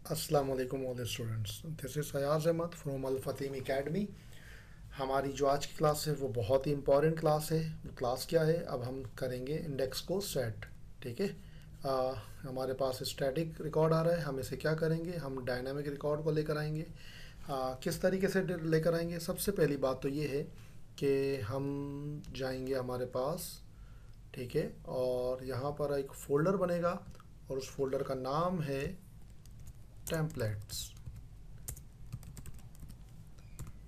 अस्सलाम वालेकुम all students, this is Fayaz Ahmed from Al Fateem academy. हमारी जो आज की क्लास है वो बहुत ही इंपॉर्टेंट क्लास है। वो क्लास क्या है, अब हम करेंगे इंडेक्स को सेट। ठीक है। हमारे पास स्टैटिक रिकॉर्ड आ रहा है, हम इसे क्या करेंगे, हम डायनामिक रिकॉर्ड को लेकर आएंगे। किस तरीके से लेकर आएंगे, सबसे पहली बात तो ये है कि हम जाएंगे हमारे पास, ठीक है, और यहाँ पर एक फ़ोल्डर बनेगा और उस फोल्डर का नाम है टेम्पलेट्स।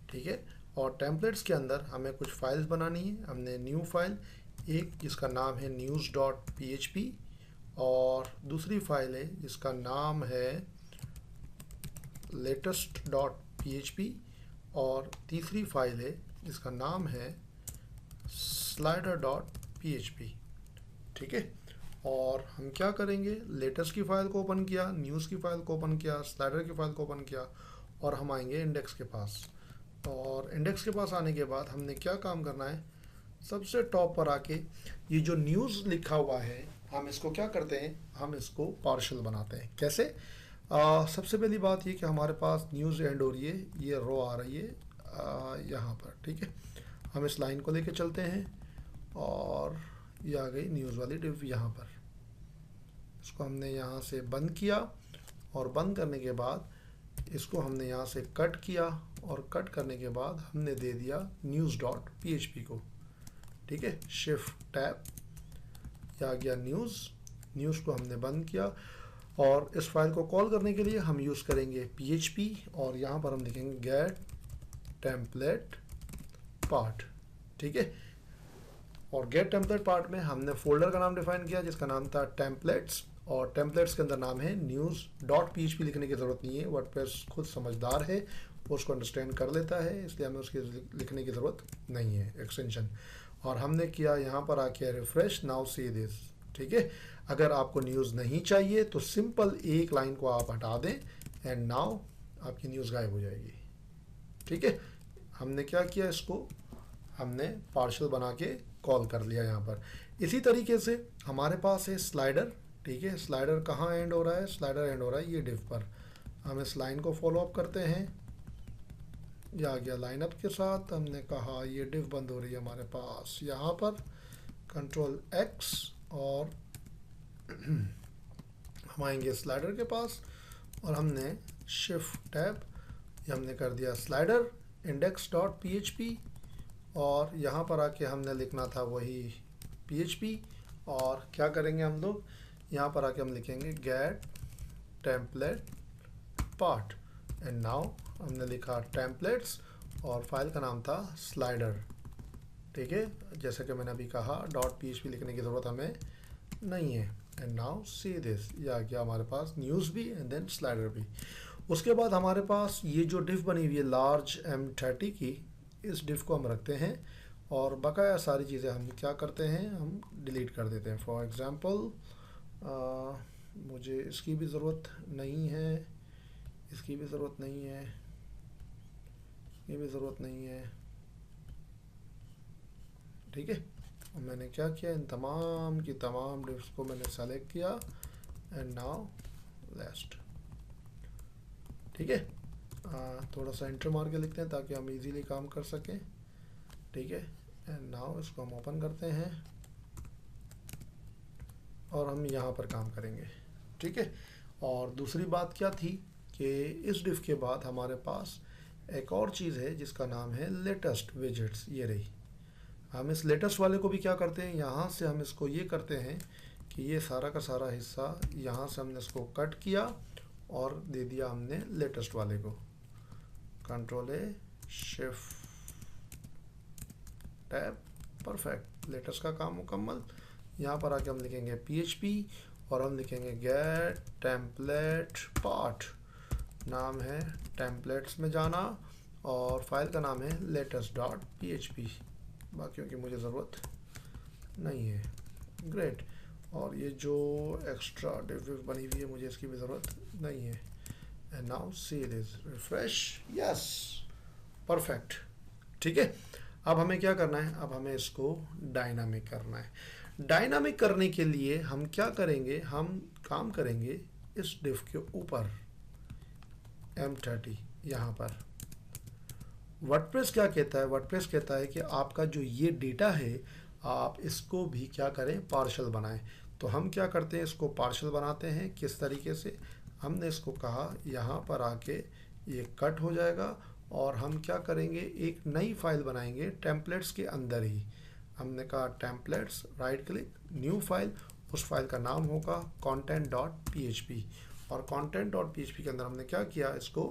ठीक है। और टेम्पलेट्स के अंदर हमें कुछ फाइल्स बनानी है। हमने न्यू फाइल एक जिसका नाम है news.php, और दूसरी फाइल है जिसका नाम है latest.php, और तीसरी फाइल है जिसका नाम है slider.php। ठीक है। और हम क्या करेंगे, लेटेस्ट की फाइल को ओपन किया, न्यूज़ की फाइल को ओपन किया, स्लाइडर की फाइल को ओपन किया, और हम आएंगे इंडेक्स के पास। और इंडेक्स के पास आने के बाद हमने क्या काम करना है, सबसे टॉप पर आके ये जो न्यूज़ लिखा हुआ है, हम इसको क्या करते हैं, हम इसको पार्शल बनाते हैं। कैसे? सबसे पहली बात ये कि हमारे पास न्यूज़ एंड हो रही है, ये रो आ रही है यहाँ पर। ठीक है। हम इस लाइन को लेके चलते हैं और ये आ गई न्यूज़ वाली डिव यहाँ पर। इसको हमने यहाँ से बंद किया, और बंद करने के बाद इसको हमने यहाँ से कट किया, और कट करने के बाद हमने दे दिया news.php को। ठीक है। शिफ्ट टैब, आ गया न्यूज़ को हमने बंद किया। और इस फाइल को कॉल करने के लिए हम यूज़ करेंगे php, और यहाँ पर हम लिखेंगे गेट टेम्पलेट पार्ट। ठीक है। और गेट टेम्पलेट पार्ट में हमने फोल्डर का नाम डिफाइन किया जिसका नाम था टेम्पलेट्स, और टेम्पलेट्स के अंदर नाम है news.php। लिखने की ज़रूरत नहीं है, वर्डप्रेस खुद समझदार है, वो उसको अंडरस्टैंड कर लेता है, इसलिए हमें उसकी लिखने की ज़रूरत नहीं है एक्सटेंशन। और हमने किया यहाँ पर आके रिफ्रेश, नाउ सी दिस। ठीक है। अगर आपको न्यूज़ नहीं चाहिए तो सिंपल एक लाइन को आप हटा दें, एंड नाउ आपकी न्यूज़ गायब हो जाएगी। ठीक है। हमने क्या किया, इसको हमने पार्शल बना के कॉल कर लिया यहाँ पर। इसी तरीके से हमारे पास है स्लाइडर। ठीक है। स्लाइडर कहाँ एंड हो रहा है, स्लाइडर एंड हो रहा है ये डिव पर। हम इस लाइन को फॉलो अप करते हैं, ये आ गया लाइन अप के साथ। हमने कहा ये डिव बंद हो रही है हमारे पास यहाँ पर, कंट्रोल एक्स, और हम आएंगे स्लाइडर के पास, और हमने शिफ्ट टैब, ये हमने कर दिया स्लाइडर index.php, और यहाँ पर आके हमने लिखना था वही php। और क्या करेंगे हम लोग, यहाँ पर आके हम लिखेंगे get template part, and now हमने लिखा टेम्पलेट्स, और फाइल का नाम था स्लाइडर। ठीक है। जैसा कि मैंने अभी कहा .php लिखने की ज़रूरत हमें नहीं है। एंड नाउ सी दिस, ये आ गया हमारे पास न्यूज़ भी एंड देन स्लाइडर भी। उसके बाद हमारे पास ये जो डिव बनी हुई है लार्ज M30 की, इस डिव को हम रखते हैं, और बकाया सारी चीज़ें हम क्या करते हैं, हम डिलीट कर देते हैं। फॉर एग्ज़ाम्पल मुझे इसकी भी ज़रूरत नहीं है, इसकी भी ज़रूरत नहीं है, ये भी ज़रूरत नहीं है। ठीक है। और मैंने क्या किया, इन तमाम की तमाम डिव्स को मैंने सेलेक्ट किया, एंड नाउ लास्ट। ठीक है। थोड़ा सा एंटर मार के लिखते हैं ताकि हम इजीली काम कर सकें। ठीक है। एंड नाउ इसको हम ओपन करते हैं, और हम यहाँ पर काम करेंगे। ठीक है। और दूसरी बात क्या थी कि इस डिव के बाद हमारे पास एक और चीज़ है जिसका नाम है लेटेस्ट विजेट्स। ये रही। हम इस लेटेस्ट वाले को भी क्या करते हैं, यहाँ से हम इसको ये करते हैं कि ये सारा का सारा हिस्सा यहाँ से हमने इसको कट किया, और दे दिया हमने लेटेस्ट वाले को। कंट्रोल ए, शिफ्ट टैब, परफेक्ट, लेटेस्ट का काम मुकम्मल। यहाँ पर आके हम लिखेंगे php, और हम लिखेंगे गेट टेम्पलेट पार्ट, नाम है टेम्पलेट्स में जाना, और फाइल का नाम है latest.php। बाकियों की मुझे ज़रूरत नहीं है। ग्रेट। और ये जो एक्स्ट्रा डिव बनी हुई है मुझे इसकी भी ज़रूरत नहीं है। And now see this, refresh, yes, perfect. ठीक है। अब हमें क्या करना है, अब हमें इसको डायनामिक करना है। डायनामिक करने के लिए हम क्या करेंगे, हम काम करेंगे इस डिव के ऊपर। M30 यहाँ पर। वर्डप्रेस क्या कहता है? वर्डप्रेस कहता है कि आपका जो ये डेटा है आप इसको भी क्या करें, पार्शल बनाएं। तो हम क्या करते हैं, इसको पार्शल बनाते हैं। किस तरीके से? हमने इसको कहा यहाँ पर आके ये कट हो जाएगा और हम क्या करेंगे, एक नई फाइल बनाएंगे टेम्पलेट्स के अंदर ही। हमने कहा templates, right click, new file. उस फाइल का नाम होगा content.php और content.php के अंदर हमने क्या किया, इसको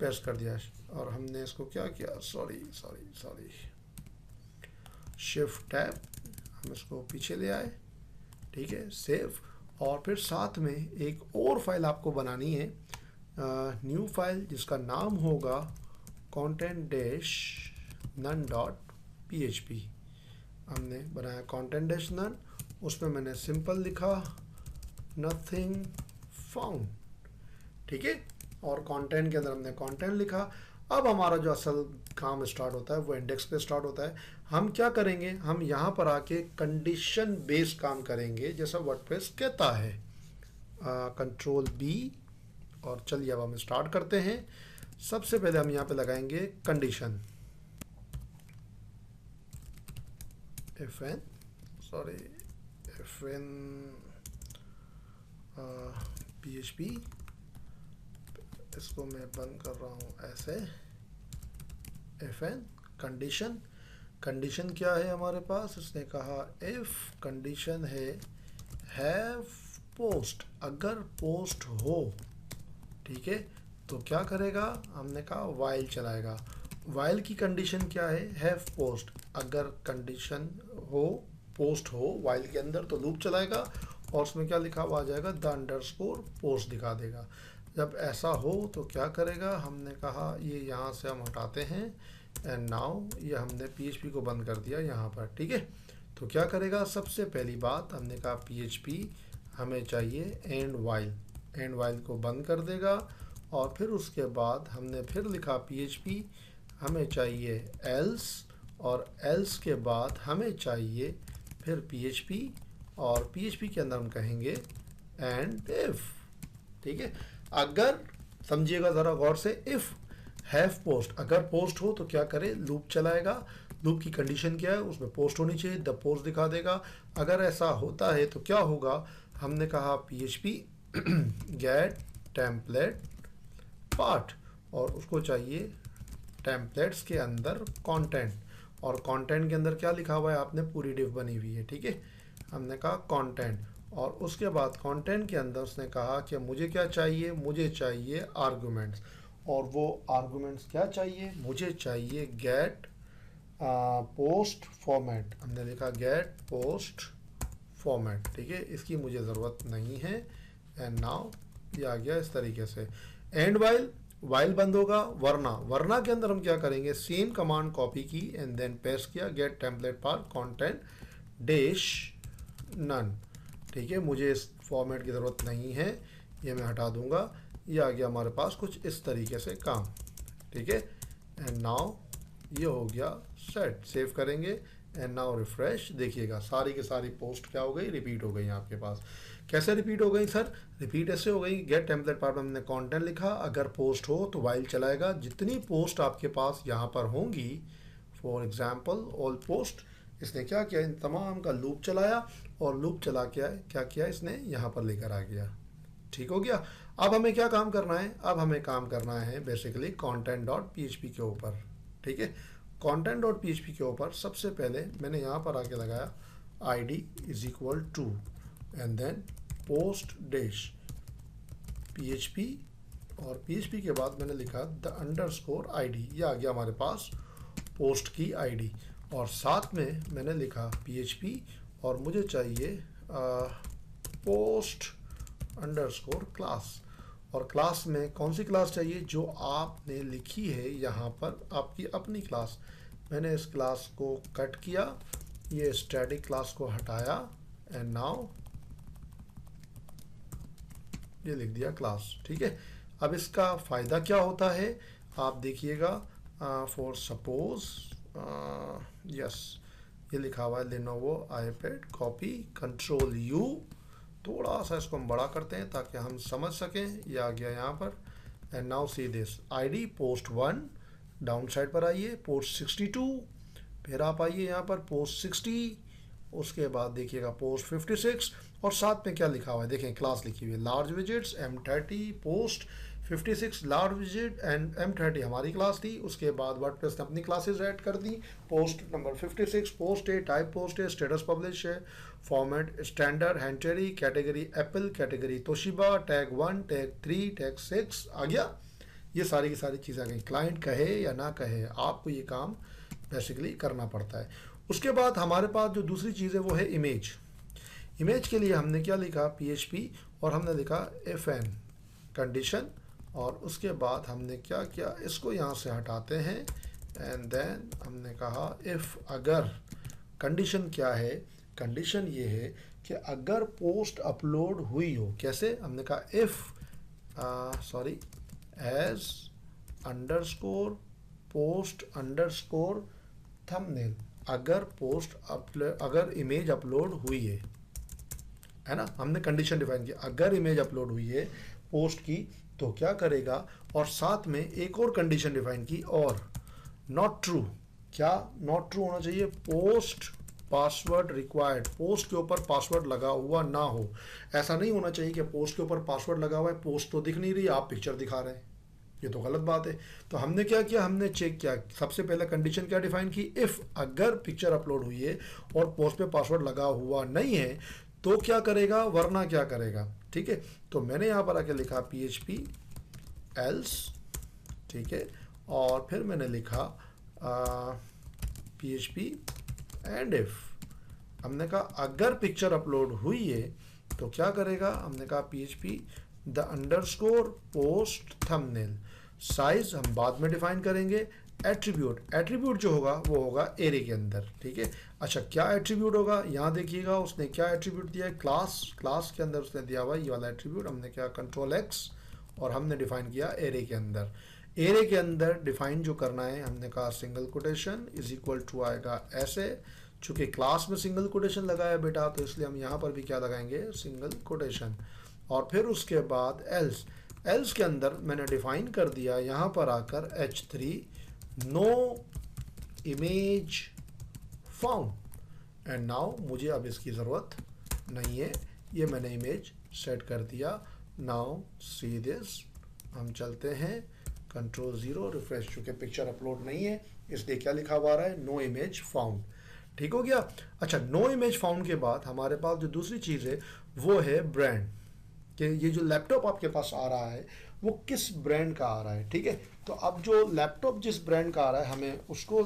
पेस्ट कर दिया और हमने इसको क्या किया, सॉरी शिफ्ट टैब, हम इसको पीछे ले आए, ठीक है, सेव। और फिर साथ में एक और फाइल आपको बनानी है, न्यू फाइल, जिसका नाम होगा content-none.php। हमने बनाया content-none, उसमें मैंने सिंपल लिखा नथिंग फाउंड, ठीक है, और कंटेंट के अंदर हमने कंटेंट लिखा। अब हमारा जो असल काम स्टार्ट होता है वो इंडेक्स पे स्टार्ट होता है। हम क्या करेंगे, हम यहाँ पर आके कंडीशन बेस्ड काम करेंगे जैसा वर्डप्रेस कहता है। कंट्रोल बी, और चलिए अब हम स्टार्ट करते हैं। सबसे पहले हम यहाँ पे लगाएंगे कंडीशन, FN PHP, इसको मैं बंद कर रहा हूँ ऐसे, FN कंडीशन। कंडीशन क्या है हमारे पास, इसने कहा इफ कंडीशन है हैव पोस्ट, अगर पोस्ट हो, ठीक है, तो क्या करेगा, हमने कहा वाइल चलाएगा। वाइल की कंडीशन क्या है, हैव पोस्ट, अगर कंडीशन हो, पोस्ट हो वाइल के अंदर, तो लूप चलाएगा और उसमें क्या लिखा हुआ आ जाएगा, द अंडरस्कोर पोस्ट दिखा देगा। जब ऐसा हो तो क्या करेगा, हमने कहा ये यहाँ से हम हटाते हैं एंड नाउ ये हमने PHP को बंद कर दिया यहाँ पर, ठीक है। तो क्या करेगा, सबसे पहली बात हमने कहा PHP हमें चाहिए एंड वाइल को बंद कर देगा। और फिर उसके बाद हमने फिर लिखा PHP हमें चाहिए एल्स, और एल्स के बाद हमें चाहिए फिर PHP, और PHP के अंदर हम कहेंगे एंड इफ, ठीक है। अगर समझिएगा ज़रा गौर से, इफ़ हैव पोस्ट, अगर पोस्ट हो तो क्या करे, लूप चलाएगा। लूप की कंडीशन क्या है, उसमें पोस्ट होनी चाहिए, द पोस्ट दिखा देगा। अगर ऐसा होता है तो क्या होगा, हमने कहा PHP गेट टेम्पलेट पार्ट, और उसको चाहिए टेम्पलेट्स के अंदर कंटेंट, और कंटेंट के अंदर क्या लिखा हुआ है, आपने पूरी डिव बनी हुई है, ठीक है। हमने कहा कंटेंट, और उसके बाद कंटेंट के अंदर उसने कहा कि मुझे क्या चाहिए, मुझे चाहिए आर्गुमेंट्स, और वो आर्गुमेंट्स क्या चाहिए, मुझे चाहिए गेट पोस्ट फॉर्मेट। हमने लिखा गेट पोस्ट फॉर्मेट, ठीक है, इसकी मुझे ज़रूरत नहीं है। एंड नाउ ये आ गया इस तरीके से। एंड वाइल बंद होगा, वरना के अंदर हम क्या करेंगे, सेम कमांड कॉपी की एंड देन पेस्ट किया, get template part content dash none, ठीक है, मुझे इस फॉर्मेट की ज़रूरत नहीं है, ये मैं हटा दूंगा। ये आ गया हमारे पास कुछ इस तरीके से काम, ठीक है। एंड नाउ ये हो गया सेट, सेव करेंगे एंड नाउ रिफ्रेश, देखिएगा सारी की सारी पोस्ट क्या हो गई, रिपीट हो गई आपके पास। कैसे रिपीट हो गई सर, रिपीट ऐसे हो गई, गेट टेम्पलेट पार्ट में हमने कंटेंट लिखा, अगर पोस्ट हो तो वाइल चलाएगा, जितनी पोस्ट आपके पास यहाँ पर होंगी, फॉर एग्जाम्पल ऑल पोस्ट, इसने क्या किया, इन तमाम का लूप चलाया, और लूप चला के क्या किया, इसने यहाँ पर लेकर आ गया, ठीक हो गया। अब हमें क्या काम करना है, अब हमें काम करना है बेसिकली content.php के ऊपर, ठीक है। content.php के ऊपर सबसे पहले मैंने यहाँ पर आके लगाया id is equal to and then post dash PHP, और PHP के बाद मैंने लिखा द अंडरस्कोर ID, ये आ गया हमारे पास पोस्ट की ID, और साथ में मैंने लिखा PHP, और मुझे चाहिए पोस्ट अंडरस्कोर क्लास, और क्लास में कौन सी क्लास चाहिए, जो आपने लिखी है यहाँ पर, आपकी अपनी क्लास। मैंने इस क्लास को कट किया, ये स्टैटिक क्लास को हटाया एंड नाउ ये लिख दिया क्लास, ठीक है। अब इसका फ़ायदा क्या होता है, आप देखिएगा, फॉर सपोज यस, ये लिखा हुआ है Lenovo iPad, copy control U, थोड़ा सा इसको हम बड़ा करते हैं ताकि हम समझ सकें। ये आ गया यहाँ पर, and now see this ID post 1, down side पर आइए पोस्ट 62, फिर आप आइए यहाँ पर पोस्ट 60, उसके बाद देखिएगा पोस्ट 56, और साथ में क्या लिखा हुआ है देखें, क्लास लिखी हुई है large visits M30 post 56 large visit and M30 हमारी क्लास थी। उसके बाद वर्डप्रेस ने अपनी क्लासेस ऐड कर दी, पोस्ट नंबर 56 पोस्ट है, टाइप पोस्ट है, स्टेटस पब्लिश है, फॉर्मेट स्टैंडर्ड हैंटेरी, category Apple, category Toshiba, tag 1 tag 3 tag 6 आ गया। ये सारी की सारी चीज़ें आ गई, क्लाइंट कहे या ना कहे आपको ये काम बेसिकली करना पड़ता है। उसके बाद हमारे पास जो दूसरी चीज़ है वो है इमेज। इमेज के लिए हमने क्या लिखा PHP और हमने लिखा FN कंडीशन, और उसके बाद हमने क्या किया, इसको यहाँ से हटाते हैं एंड देन हमने कहा इफ़ अगर, कंडीशन क्या है, कंडीशन ये है कि अगर पोस्ट अपलोड हुई हो, कैसे, हमने कहा if as underscore post underscore thumbnail, अगर अगर इमेज अपलोड हुई है ना, हमने कंडीशन डिफाइन किया, अगर इमेज अपलोड हुई है पोस्ट की तो क्या करेगा, और साथ में एक और कंडीशन डिफाइन की, और नॉट ट्रू, क्या नॉट ट्रू होना चाहिए, पोस्ट पासवर्ड रिक्वायर्ड, पोस्ट के ऊपर पासवर्ड लगा हुआ ना हो। ऐसा नहीं होना चाहिए कि पोस्ट के ऊपर पासवर्ड लगा हुआ है, पोस्ट तो दिख नहीं रही, आप पिक्चर दिखा रहे हैं, ये तो गलत बात है। तो हमने क्या किया, हमने चेक किया, सबसे पहले कंडीशन क्या डिफाइन की, इफ़ अगर पिक्चर अपलोड हुई है और पोस्ट पे पासवर्ड लगा हुआ नहीं है तो क्या करेगा, वरना क्या करेगा। ठीक है, तो मैंने यहाँ पर आके लिखा PHP एल्स, ठीक है, और फिर मैंने लिखा PHP एंड इफ, हमने कहा अगर पिक्चर अपलोड हुई है तो क्या करेगा, हमने कहा PHP the underscore post thumbnail, size हम बाद में डिफाइन करेंगे, एट्रीब्यूट जो होगा वो होगा एरे के अंदर। ठीक है, अच्छा क्या एट्रीब्यूट होगा, यहाँ देखिएगा उसने क्या एट्रीब्यूट दिया है, क्लास के अंदर उसने दिया हुआ ये वाला एट्रीब्यूट, हमने क्या Ctrl+X और हमने डिफाइन किया एरे के अंदर। एरे के अंदर डिफाइन जो करना है, हमने कहा single quotation is equal to आएगा ऐसे, चूंकि क्लास में सिंगल कोटेशन लगाया बेटा तो इसलिए हम यहाँ पर भी क्या लगाएंगे, सिंगल कोटेशन, और फिर उसके बाद एल्स के अंदर मैंने डिफाइन कर दिया यहाँ पर आकर H3 no image found, and now मुझे अब इसकी ज़रूरत नहीं है, ये मैंने इमेज सेट कर दिया। नाउ सी दिस, हम चलते हैं Ctrl+0 रिफ्रेश, चूँकि पिक्चर अपलोड नहीं है इसलिए क्या लिखा हुआ रहा है, नो इमेज फाउंड। ठीक हो गया। अच्छा, नो इमेज फाउंड के बाद हमारे पास जो दूसरी चीज़ है वो है ब्रांड, कि ये जो लैपटॉप आपके पास आ रहा है वो किस ब्रांड का आ रहा है। ठीक है, तो अब जो लैपटॉप जिस ब्रांड का आ रहा है हमें उसको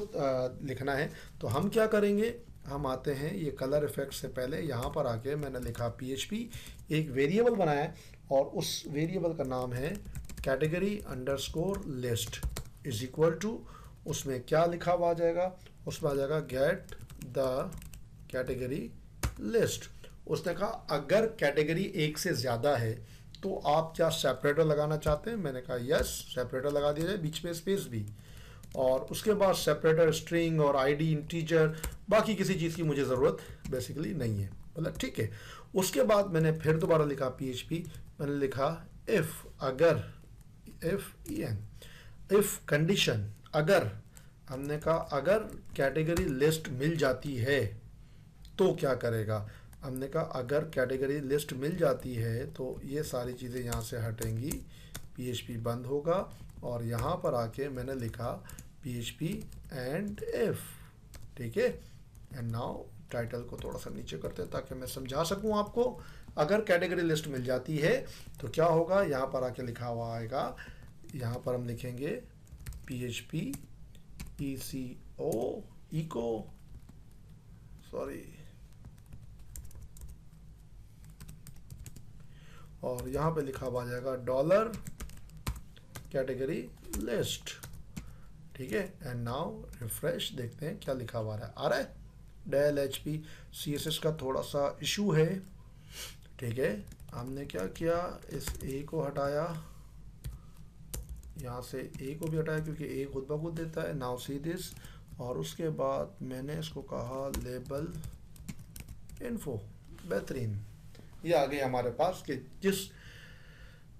लिखना है, तो हम क्या करेंगे, हम आते हैं ये कलर इफेक्ट से पहले यहाँ पर आके मैंने लिखा PHP, एक वेरिएबल बनाया है और उस वेरिएबल का नाम है category underscore list is equal to, उसमें क्या लिखा हुआ आ जाएगा, उसमें आ जाएगा गेट द कैटेगरी लिस्ट। उसने कहा अगर कैटेगरी एक से ज़्यादा है तो आप क्या सेपरेटर लगाना चाहते हैं, मैंने कहा यस, सेपरेटर लगा दिया जाए, बीच में स्पेस भी, और उसके बाद सेपरेटर स्ट्रिंग और आईडी इंटीजर, बाकी किसी चीज़ की मुझे ज़रूरत बेसिकली नहीं है, मतलब ठीक है। उसके बाद मैंने फिर दोबारा लिखा PHP, मैंने लिखा इफ़ अगर, इफ़ कंडीशन अगर, हमने कहा अगर कैटेगरी लिस्ट मिल जाती है तो क्या करेगा, हमने कहा अगर कैटेगरी लिस्ट मिल जाती है तो ये सारी चीज़ें यहाँ से हटेंगी, PHP बंद होगा, और यहाँ पर आके मैंने लिखा PHP एंड इफ। ठीक है, एंड नाउ टाइटल को थोड़ा सा नीचे करते हैं ताकि मैं समझा सकूँ आपको। अगर कैटेगरी लिस्ट मिल जाती है तो क्या होगा, यहाँ पर आके लिखा हुआ आएगा, यहाँ पर हम लिखेंगे PHP और यहाँ पे लिखा हुआ आ जाएगा डॉलर कैटेगरी लिस्ट। ठीक है, एंड नाउ रिफ्रेश, देखते हैं क्या लिखा हुआ आ रहा है। डेल HP CSS का थोड़ा सा इशू है। ठीक है, हमने क्या किया, इस A को हटाया, यहाँ से A को भी हटाया क्योंकि A खुद ब खुद देता है। नाउ सी दिस, और उसके बाद मैंने इसको कहा लेबल इन्फो, बेहतरीन, ये आ गई हमारे पास कि जिस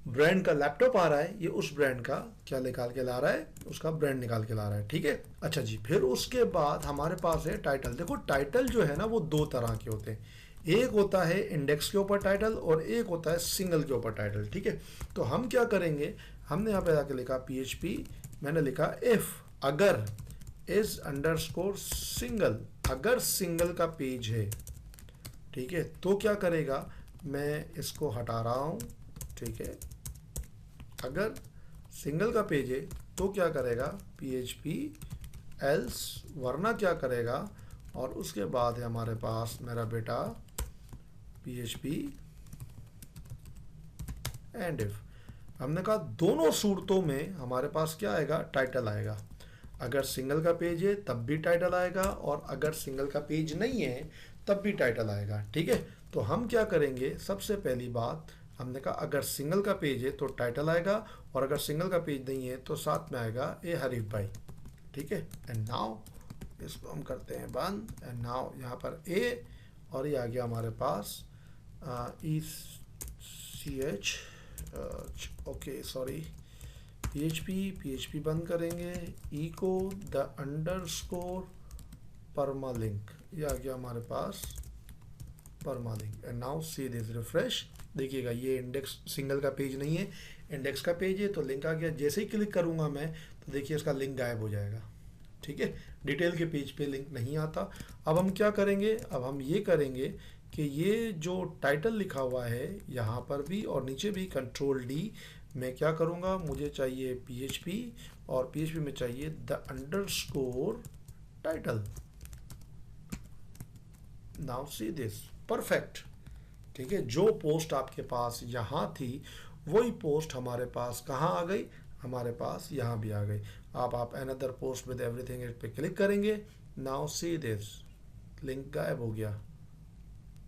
ब्रांड का लैपटॉप आ रहा है, ये उस ब्रांड का क्या निकाल के ला रहा है, उसका ब्रांड निकाल के ला रहा है, ठीक है। अच्छा जी, फिर उसके बाद हमारे पास है टाइटल। देखो टाइटल जो है ना वो दो तरह के होते हैं, एक होता है इंडेक्स के ऊपर टाइटल और एक होता है सिंगल के ऊपर टाइटल, ठीक है। तो हम क्या करेंगे, हमने यहाँ पे जाके लिखा PHP, मैंने लिखा इफ अगर इज अंडरस्कोर सिंगल, अगर सिंगल का पेज है, ठीक है, तो क्या करेगा, मैं इसको हटा रहा हूँ, ठीक है। अगर सिंगल का पेज है तो क्या करेगा PHP एल्स, वरना क्या करेगा, और उसके बाद है हमारे पास मेरा बेटा PHP एंड इफ। हमने कहा दोनों सूरतों में हमारे पास क्या आएगा, टाइटल आएगा। अगर सिंगल का पेज है तब भी टाइटल आएगा, और अगर सिंगल का पेज नहीं है तब भी टाइटल आएगा, ठीक है। तो हम क्या करेंगे, सबसे पहली बात हमने कहा अगर सिंगल का पेज है तो टाइटल आएगा, और अगर सिंगल का पेज नहीं है तो साथ में आएगा ए हरीफ भाई, ठीक है। एंड नाउ इसको हम करते हैं बंद, एंड नाउ यहाँ पर ए, और ये आ गया हमारे पास ECH, ओके सॉरी, PHP बंद करेंगे, ई को द अंडरस्कोर परमालिंक, ये आ गया हमारे पास permalink. And now see this, refresh, देखिएगा ये इंडेक्स सिंगल का पेज नहीं है, इंडेक्स का पेज है, तो लिंक आ गया। जैसे ही क्लिक करूंगा मैं तो देखिए इसका लिंक गायब हो जाएगा, ठीक है। डिटेल के पेज पे लिंक नहीं आता। अब हम क्या करेंगे, अब हम ये करेंगे कि ये जो टाइटल लिखा हुआ है यहाँ पर भी और नीचे भी, Ctrl+D, मैं क्या करूँगा, मुझे चाहिए PHP, और PHP में चाहिए the underscore title. Now see this, perfect, ठीक है। जो पोस्ट आपके पास यहाँ थी वही पोस्ट हमारे पास कहाँ आ गई, हमारे पास यहाँ भी आ गई। आप अनदर पोस्ट विद एवरीथिंग इस पे क्लिक करेंगे, नाउ सी दिस, लिंक गायब हो गया,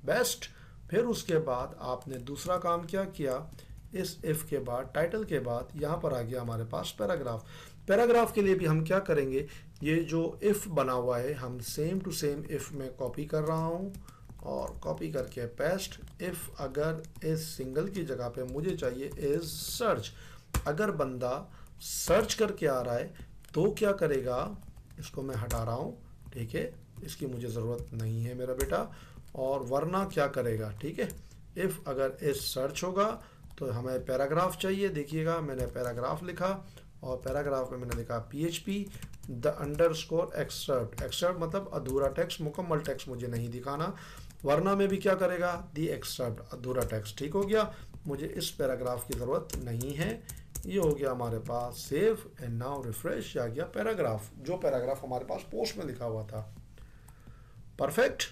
बेस्ट। फिर उसके बाद आपने दूसरा काम क्या किया, इस इफ के बाद, टाइटल के बाद यहाँ पर आ गया हमारे पास पैराग्राफ। पैराग्राफ के लिए भी हम क्या करेंगे, ये जो इफ बना हुआ है हम सेम टू सेम इफ में कॉपी कर रहा हूँ, और कॉपी करके पेस्ट, इफ अगर इस सिंगल की जगह पे मुझे चाहिए इज सर्च। अगर बंदा सर्च करके आ रहा है तो क्या करेगा, इसको मैं हटा रहा हूँ, ठीक है, इसकी मुझे ज़रूरत नहीं है मेरा बेटा, और वरना क्या करेगा, ठीक है। इफ अगर इज सर्च होगा तो हमें पैराग्राफ चाहिए, देखिएगा मैंने पैराग्राफ लिखा, और पैराग्राफ में मैंने लिखा PHP the underscore excerpt, excerpt मतलब अधूरा टेक्स्ट, मुकम्मल टेक्स्ट मुझे नहीं दिखाना, वरना में भी क्या करेगा, दी एक्सर्प्ट, अधूरा टेक्स्ट, ठीक हो गया। मुझे इस पैराग्राफ की ज़रूरत नहीं है, ये हो गया हमारे पास सेव, एंड नाउ रिफ्रेश, आ गया पैराग्राफ, जो पैराग्राफ हमारे पास पोस्ट में लिखा हुआ था। Perfect,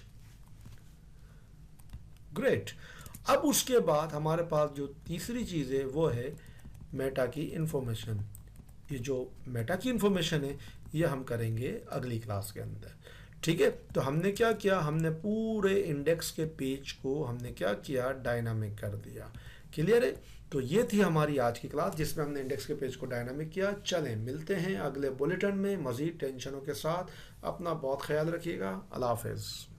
great. अब उसके बाद हमारे पास जो तीसरी चीज़ है वो है मेटा की इंफॉर्मेशन। ये जो मेटा की इंफॉर्मेशन है ये हम करेंगे अगली क्लास के अंदर, ठीक है। तो हमने क्या किया, हमने पूरे इंडेक्स के पेज को हमने क्या किया, डायनामिक कर दिया, क्लियर है। तो ये थी हमारी आज की क्लास जिसमें हमने इंडेक्स के पेज को डायनामिक किया। चलें मिलते हैं अगले बुलेटिन में मज़ीद टेंशनों के साथ। अपना बहुत ख्याल रखिएगा। अल्लाह हाफ़िज़।